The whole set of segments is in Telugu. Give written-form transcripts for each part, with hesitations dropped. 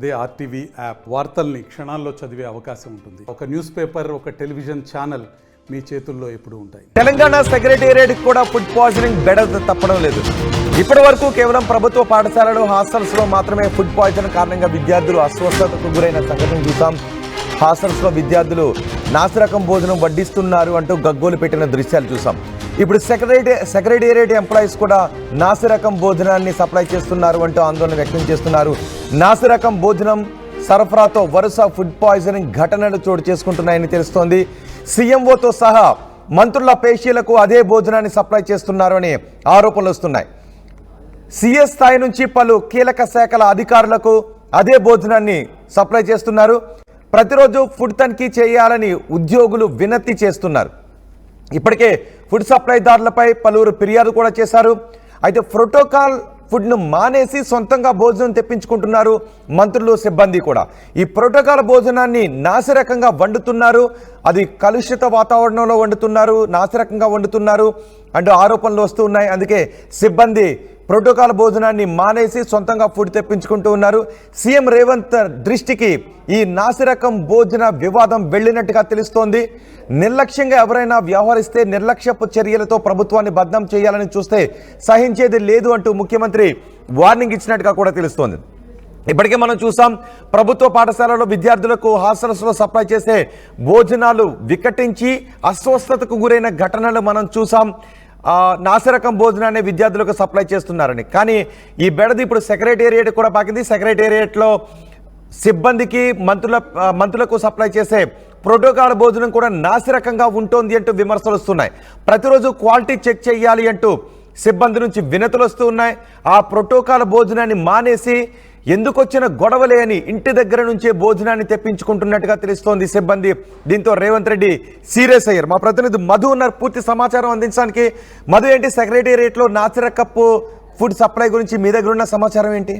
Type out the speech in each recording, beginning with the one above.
అదే ఆర్టీవీ యాప్ వార్తల్ని క్షణాల్లో చదివే అవకాశం ఉంటుంది. ఒక న్యూస్ పేపర్, ఒక టెలివిజన్ ఛానల్ మీ చేతుల్లో ఎప్పుడూ ఉంటాయి. తెలంగాణ సెక్రటేరియట్ కూడా ఫుడ్ పాయిజనింగ్ బెడద తప్పడం లేదు. ఇప్పటి వరకు కేవలం ప్రభుత్వ పాఠశాలలు, హాస్టల్స్ లో మాత్రమే ఫుడ్ పాయిజన్ కారణంగా విద్యార్థులు అస్వస్థతకు గురైన సంఘటన చూసాం. హాస్టల్స్ లో విద్యార్థులు నాసిరకం భోజనం వడ్డిస్తున్నారు అంటూ గగ్గోలు పెట్టిన దృశ్యాలు చూసాం. ఇప్పుడు సెక్రటేరియట్ ఎంప్లాయీస్ కూడా నాసిరకం భోజనాన్ని సప్లై చేస్తున్నారు అంటూ ఆందోళన వ్యక్తం చేస్తున్నారు. నాసిరకం భోజనం సరఫరాతో వరుస ఫుడ్ పాయిజనింగ్ ఘటనలు చోటు చేసుకుంటున్నాయని తెలుస్తోంది. సీఎంఓతో సహా మంత్రుల పేషీలకు అదే భోజనాన్ని సప్లై చేస్తున్నారు అని ఆరోపణలు వస్తున్నాయి. సీఎస్ స్థాయి నుంచి పలు కీలక శాఖల అధికారులకు అదే భోజనాన్ని సప్లై చేస్తున్నారు. ప్రతిరోజు ఫుడ్ తనిఖీ చేయాలని ఉద్యోగులు వినతి చేస్తున్నారు. ఇప్పటికే ఫుడ్ సప్లైదారులపై పలువురు ఫిర్యాదు కూడా చేశారు. అయితే ప్రోటోకాల్ ఫుడ్ను మానేసి సొంతంగా భోజనం తెప్పించుకుంటున్నారు మంత్రులు, సిబ్బంది కూడా. ఈ ప్రోటోకాల్ భోజనాన్ని నాసిరకంగా వండుతున్నారు, అది కలుషిత వాతావరణంలో వండుతున్నారు, నాసిరకంగా వండుతున్నారు అంటూ ఆరోపణలు వస్తూ ఉన్నాయి. అందుకే సిబ్బంది ప్రోటోకాల్ భోజనాన్ని మానేసి సొంతంగా ఫుడ్ తెప్పించుకుంటూ ఉన్నారు. సీఎం రేవంత్ దృష్టికి ఈ నాసిరకం భోజన వివాదం వెళ్ళినట్టుగా తెలుస్తోంది. నిర్లక్ష్యంగా ఎవరైనా వ్యవహరిస్తే నిర్లక్ష్యపు చర్యలతో ప్రభుత్వాన్ని బద్నాం చేయాలని చూస్తే సహించేది లేదు అంటూ ముఖ్యమంత్రి వార్నింగ్ ఇచ్చినట్టుగా కూడా తెలుస్తోంది. ఇప్పటికే మనం చూసాం, ప్రభుత్వ పాఠశాలలో విద్యార్థులకు హాస్టల్స్లో సప్లై చేసే భోజనాలు వికటించి అస్వస్థతకు గురైన ఘటనలు మనం చూసాం. నాసిరకం భోజనాన్ని విద్యార్థులకు సప్లై చేస్తున్నారని. కానీ ఈ బెడది ఇప్పుడు సెక్రటేరియట్ కూడా పాకింది. సెక్రటేరియట్లో సిబ్బందికి, మంత్రులకు సప్లై చేసే ప్రోటోకాల్ భోజనం కూడా నాసిరకంగా ఉంటుంది అంటూ విమర్శలు వస్తున్నాయి. ప్రతిరోజు క్వాలిటీ చెక్ చేయాలి అంటూ సిబ్బంది నుంచి వినతులు వస్తూ ఉన్నాయి. ఆ ప్రోటోకాల్ భోజనాన్ని మానేసి ఎందుకు వచ్చిన గొడవలే అని ఇంటి దగ్గర నుంచే భోజనాన్ని తెప్పించుకుంటున్నట్టుగా తెలుస్తోంది సిబ్బంది. దీంతో రేవంత్ రెడ్డి సీరియస్ అయ్యారు. మా ప్రతినిధి మధు ఉన్నారు పూర్తి సమాచారం అందించడానికి. మధు, ఏంటి సెక్రటేరియట్లో నాసిరకపు ఫుడ్ సప్లై గురించి మీ దగ్గర ఉన్న సమాచారం ఏంటి?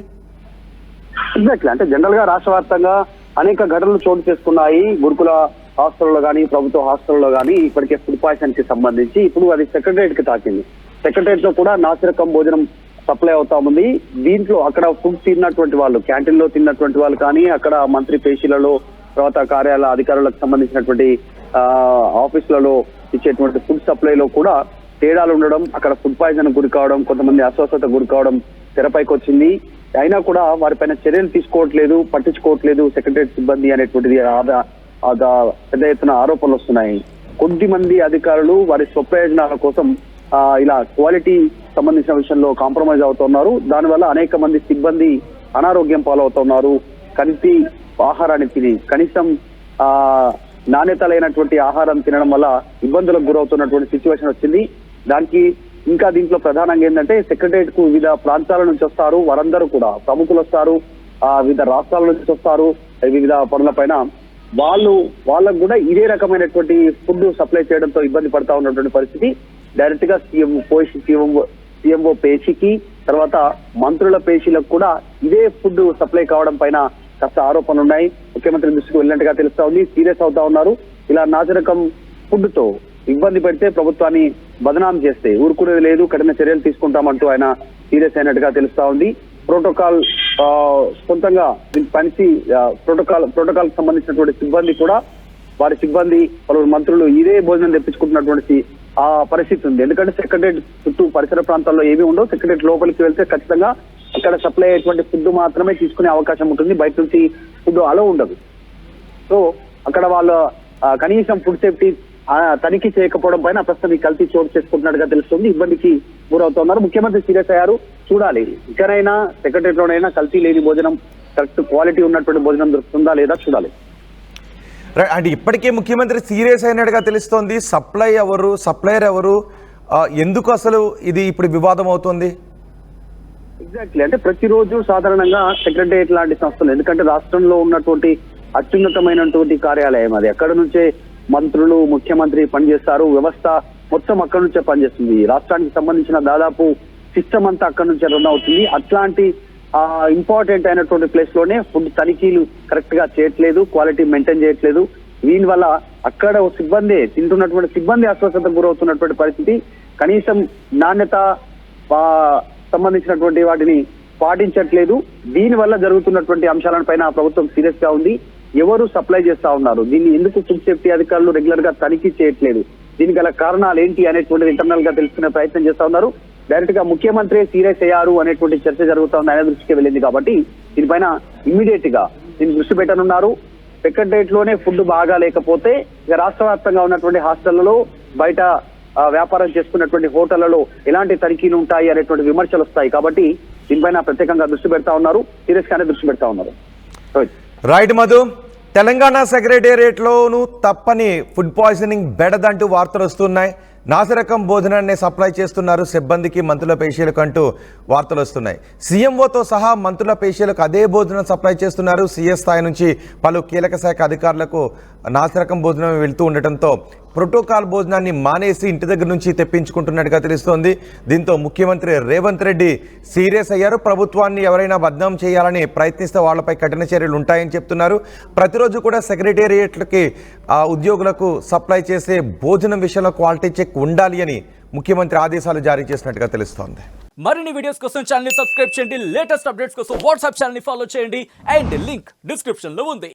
ఎగ్జాక్ట్లీ, అంటే జనరల్ గా రాష్ట్ర వ్యాప్తంగా అనేక ఘటనలు చోటు చేసుకున్నాయి. గురుకుల హాస్టల్లో కానీ, ప్రభుత్వ హాస్టల్లో కానీ ఇప్పటికే ఫుడ్ పాయిజన్ కి సంబంధించి ఇప్పుడు అది సెక్రటేరియట్ కి తాకింది. సెక్రటేరియట్ లో కూడా నాసిరకం భోజనం సప్లై అవుతా ఉంది. దీంట్లో అక్కడ ఫుడ్ తిన్నటువంటి వాళ్ళు, క్యాంటీన్ లో తిన్నటువంటి వాళ్ళు కానీ, అక్కడ మంత్రి పేషీలలో, తర్వాత కార్యాలయ అధికారులకు సంబంధించినటువంటి ఆఫీసులలో ఇచ్చేటువంటి ఫుడ్ సప్లైలో కూడా తేడాలు ఉండడం, అక్కడ ఫుడ్ పాయిజన్ గురి కావడం, కొంతమంది అస్వస్థత గురి కావడం తెరపైకి వచ్చింది. అయినా కూడా వారిపైన చర్యలు తీసుకోవట్లేదు, పట్టించుకోవట్లేదు సెక్రటేరియట్ సిబ్బంది అనేటువంటిది పెద్ద ఎత్తున ఆరోపణలు వస్తున్నాయి. కొద్ది మంది అధికారులు వారి స్వప్రయోజనాల కోసం ఇలా క్వాలిటీ సంబంధించిన విషయంలో కాంప్రమైజ్ అవుతున్నారు. దానివల్ల అనేక మంది సిబ్బంది అనారోగ్యం పాలవుతున్నారు. కల్తీ ఆహారాన్ని తిని, కనీసం నాణ్యత లేనటువంటి ఆహారం తినడం వల్ల ఇబ్బందులకు గురవుతున్నటువంటి సిచ్యువేషన్ వచ్చింది. దానికి ఇంకా దీంట్లో ప్రధానంగా ఏంటంటే, సెక్రటేరియట్ కు వివిధ ప్రాంతాల నుంచి వస్తారు, వారందరూ కూడా ప్రముఖులు వస్తారు, వివిధ రాష్ట్రాల నుంచి వస్తారు, వివిధ పనులపైన వాళ్ళకు కూడా ఇదే రకమైనటువంటి ఫుడ్ సప్లై చేయడంతో ఇబ్బంది పడతా ఉన్నటువంటి పరిస్థితి. డైరెక్ట్ గా సీఎంఓ పేషీకి, తర్వాత మంత్రుల పేషీలకు కూడా ఇదే ఫుడ్ సప్లై కావడం పైన కాస్త ఆరోపణలు ఉన్నాయి. ముఖ్యమంత్రి దృష్టికి వెళ్ళినట్టుగా తెలుస్తా ఉంది. సీరియస్ అవుతా ఉన్నారు. ఇలా నాసిరకం ఫుడ్ తో ఇబ్బంది పెడితే ప్రభుత్వాన్ని బదనాం చేస్తే ఊరుకునేది లేదు, కఠిన చర్యలు తీసుకుంటామంటూ ఆయన సీరియస్ అయినట్టుగా తెలుస్తా ఉంది. ప్రోటోకాల్ సొంతంగా పనిచి ప్రోటోకాల్ సంబంధించినటువంటి సిబ్బంది కూడా, వారి సిబ్బంది, పలువురు మంత్రులు ఇదే భోజనం తెప్పించుకుంటున్నటువంటి ఆ పరిస్థితి ఉంది. ఎందుకంటే సెక్రటేరియట్ చుట్టూ పరిసర ప్రాంతాల్లో ఏమీ ఉండవు. సెక్రటేరియట్ లోపలికి వెళ్తే ఖచ్చితంగా అక్కడ సప్లై అయ్యేటువంటి ఫుడ్ మాత్రమే తీసుకునే అవకాశం ఉంటుంది. బయట నుంచి ఫుడ్ అలో ఉండదు. సో అక్కడ వాళ్ళ కనీసం ఫుడ్ సేఫ్టీ తనిఖీ చేయకపోవడం పైన ప్రస్తుతం ఈ కల్తీ చోటు చేసుకుంటున్నట్టుగా తెలుస్తుంది. ఇబ్బందికి గురవుతున్నారు. ముఖ్యమంత్రి సీరియస్ అయ్యారు. చూడాలి, ఇకనైనా సెక్రటేరియట్ లోనైనా కల్తీ లేని భోజనం, కరెక్ట్ క్వాలిటీ ఉన్నటువంటి భోజనం దొరుకుతుందా లేదా చూడాలి. అంటే ఇప్పటికే ముఖ్యమంత్రి సీరియస్ అయినట్టుగా తెలుస్తోంది. సప్లయర్ ఎవరు, ఎందుకు అసలు ఇది ఇప్పుడు వివాదం అవుతుంది? ఎగ్జాక్ట్లీ, అంటే ప్రతిరోజు సాధారణంగా సెక్రటేరియట్ లాంటి సంస్థలు, ఎందుకంటే రాష్ట్రంలో ఉన్నటువంటి అత్యున్నతమైనటువంటి కార్యాలయం అది. అక్కడ నుంచే మంత్రులు, ముఖ్యమంత్రి పనిచేస్తారు. వ్యవస్థ మొత్తం అక్కడి నుంచే పనిచేస్తుంది. రాష్ట్రానికి సంబంధించిన దాదాపు సిస్టమ్ అంతా అక్కడి నుంచే రన్ అవుతుంది. అట్లాంటి ఇంపార్టెంట్ అయినటువంటి ప్లేస్ లోనే ఫుడ్ తనిఖీలు కరెక్ట్ గా చేయట్లేదు, క్వాలిటీ మెయింటైన్ చేయట్లేదు. దీనివల్ల అక్కడ సిబ్బంది తింటున్నటువంటి సిబ్బంది అస్వస్థతకు గురవుతున్నటువంటి పరిస్థితి. కనీసం నాణ్యత సంబంధించినటువంటి వాటిని పాటించట్లేదు. దీని వల్ల జరుగుతున్నటువంటి అంశాలపైన ప్రభుత్వం సీరియస్ గా ఉంది. ఎవరు సప్లై చేస్తా ఉన్నారు, దీన్ని ఎందుకు ఫుడ్ సేఫ్టీ అధికారులు రెగ్యులర్ గా తనిఖీ చేయట్లేదు, దీనికి గల కారణాలు ఏంటి అనేటువంటిది ఇంటర్నల్ గా తెలుసుకునే ప్రయత్నం చేస్తా ఉన్నారు. డైరెక్ట్ గా ముఖ్యమంత్రి సీరియస్ అయ్యారు అనేటువంటి చర్చ జరుగుతా ఉంది, ఆయన దృష్టికి వెళ్ళింది. కాబట్టి దీనిపైన ఇమ్మీడియట్ గా దీన్ని దృష్టి పెట్టనున్నారు. సెక్రటరియట్ లోనే ఫుడ్ బాగా లేకపోతే ఇక రాష్ట్ర వ్యాప్తంగా ఉన్నటువంటి హాస్టళ్లలో, బయట వ్యాపారం చేసుకున్నటువంటి హోటళ్లలో ఎలాంటి తనిఖీలు ఉంటాయి అనేటువంటి విమర్శలు వస్తాయి. కాబట్టి దీనిపైన ప్రత్యేకంగా దృష్టి పెడతా ఉన్నారు, సీరియస్ గానే దృష్టి పెడతా ఉన్నారు. రైట్ మధు, తెలంగాణ సెక్రటేరియట్లోనూ తప్పని ఫుడ్ పాయిజనింగ్ బెడదంటూ వార్తలు వస్తున్నాయి. నాసిరకం భోజనాన్ని సప్లై చేస్తున్నారు సిబ్బందికి, మంత్రుల పేషీలకు అంటూ వార్తలు వస్తున్నాయి. సీఎంఓతో సహా మంత్రుల పేషీలకు అదే భోజనం సప్లై చేస్తున్నారు. సీఎస్ స్థాయి నుంచి పలు కీలక శాఖ అధికారులకు నాసిరకం భోజనం వెళ్తూ ఉండటంతో ప్రోటోకాల్ భోజనాన్ని మానేసి ఇంటి దగ్గర నుంచి తెప్పించుకుంటున్నట్టుగా తెలుస్తోంది. దీంతో ముఖ్యమంత్రి రేవంత్ రెడ్డి సీరియస్ అయ్యారు. ప్రభుత్వాన్ని ఎవరైనా బద్నాం చేయాలని ప్రయత్నిస్తే వాళ్లపై కఠిన చర్యలు ఉంటాయని చెప్తున్నారు. ప్రతిరోజు కూడా సెక్రటేరియట్లకి ఉద్యోగులకు సప్లై చేసే భోజనం విషయంలో క్వాలిటీ చెక్ ఉండాలి అని ముఖ్యమంత్రి ఆదేశాలు జారీ చేసినట్టుగా తెలుస్తోంది. మరిన్ని వీడియోస్ కోసం ఛానల్ ని సబ్స్క్రైబ్ చేయండి. లేటెస్ట్ అప్డేట్స్ కోసం వాట్సాప్ ఛానల్ ని ఫాలో చేయండి. అండ్ లింక్ డిస్క్రిప్షన్ లో ఉంది.